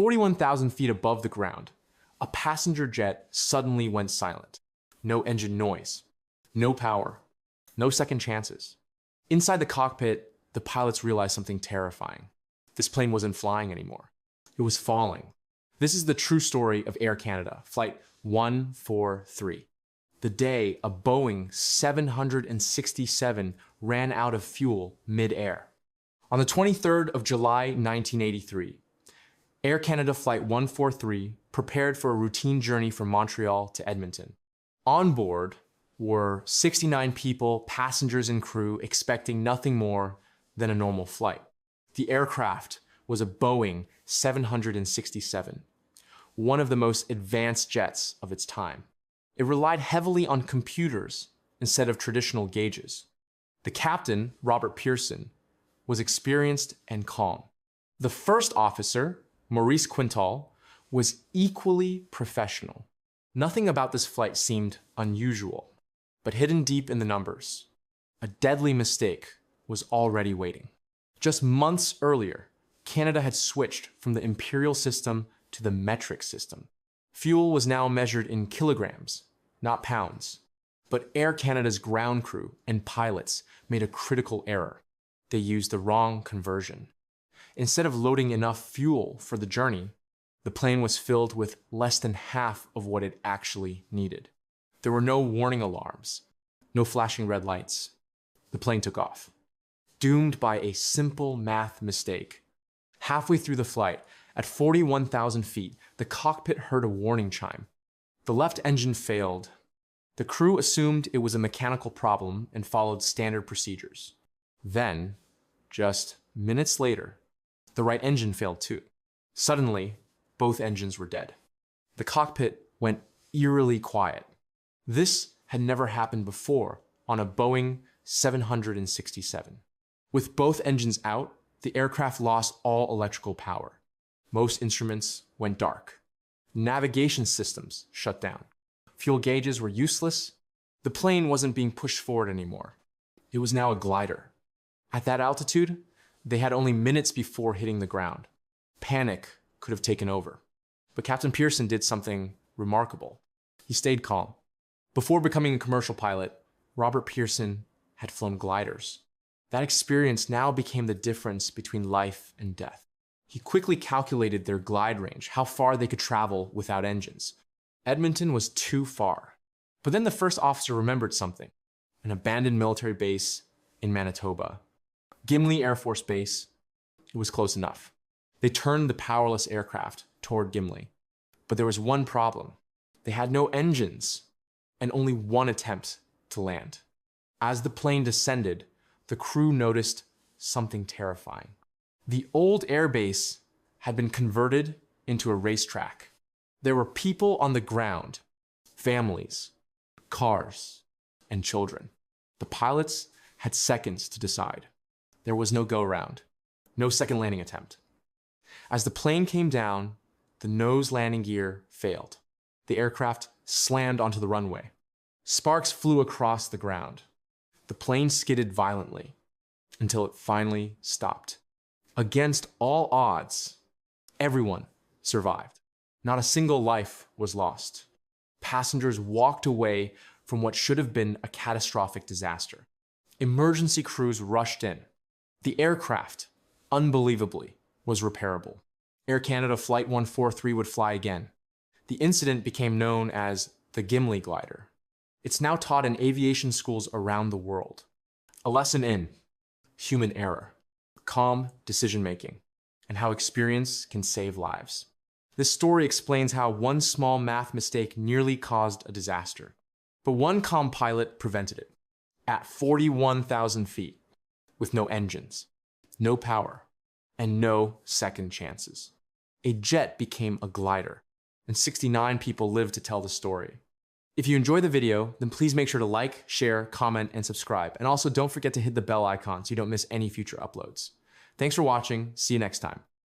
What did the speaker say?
41,000 feet above the ground, a passenger jet suddenly went silent. No engine noise, no power, no second chances. Inside the cockpit, the pilots realized something terrifying. This plane wasn't flying anymore. It was falling. This is the true story of Air Canada, Flight 143. The day a Boeing 767 ran out of fuel mid-air. On the 23rd of July, 1983, Air Canada Flight 143 prepared for a routine journey from Montreal to Edmonton. On board were 69 people, passengers and crew, expecting nothing more than a normal flight. The aircraft was a Boeing 767, one of the most advanced jets of its time. It relied heavily on computers instead of traditional gauges. The captain, Robert Pearson, was experienced and calm. The first officer, Maurice Quintal, was equally professional. Nothing about this flight seemed unusual, but hidden deep in the numbers, a deadly mistake was already waiting. Just months earlier, Canada had switched from the imperial system to the metric system. Fuel was now measured in kilograms, not pounds. But Air Canada's ground crew and pilots made a critical error. They used the wrong conversion. Instead of loading enough fuel for the journey, the plane was filled with less than half of what it actually needed. There were no warning alarms, no flashing red lights. The plane took off, doomed by a simple math mistake. Halfway through the flight, at 41,000 feet, the cockpit heard a warning chime. The left engine failed. The crew assumed it was a mechanical problem and followed standard procedures. Then, just minutes later, the right engine failed too. Suddenly, both engines were dead. The cockpit went eerily quiet. This had never happened before on a Boeing 767. With both engines out, the aircraft lost all electrical power. Most instruments went dark. Navigation systems shut down. Fuel gauges were useless. The plane wasn't being pushed forward anymore. It was now a glider. At that altitude, they had only minutes before hitting the ground. Panic could have taken over. But Captain Pearson did something remarkable. He stayed calm. Before becoming a commercial pilot, Robert Pearson had flown gliders. That experience now became the difference between life and death. He quickly calculated their glide range, how far they could travel without engines. Edmonton was too far. But then the first officer remembered something: an abandoned military base in Manitoba. Gimli Air Force Base. It was close enough. They turned the powerless aircraft toward Gimli. But there was one problem. They had no engines and only one attempt to land. As the plane descended, the crew noticed something terrifying. The old airbase had been converted into a racetrack. There were people on the ground, families, cars, and children. The pilots had seconds to decide. There was no go-round, no second landing attempt. As the plane came down, the nose landing gear failed. The aircraft slammed onto the runway. Sparks flew across the ground. The plane skidded violently until it finally stopped. Against all odds, everyone survived. Not a single life was lost. Passengers walked away from what should have been a catastrophic disaster. Emergency crews rushed in. The aircraft, unbelievably, was repairable. Air Canada Flight 143 would fly again. The incident became known as the Gimli glider. It's now taught in aviation schools around the world. A lesson in human error, calm decision-making, and how experience can save lives. This story explains how one small math mistake nearly caused a disaster, but one calm pilot prevented it. At 41,000 feet, with no engines, no power, and no second chances. A jet became a glider, and 69 people lived to tell the story. If you enjoyed the video, then please make sure to like, share, comment, and subscribe. And also don't forget to hit the bell icon so you don't miss any future uploads. Thanks for watching. See you next time.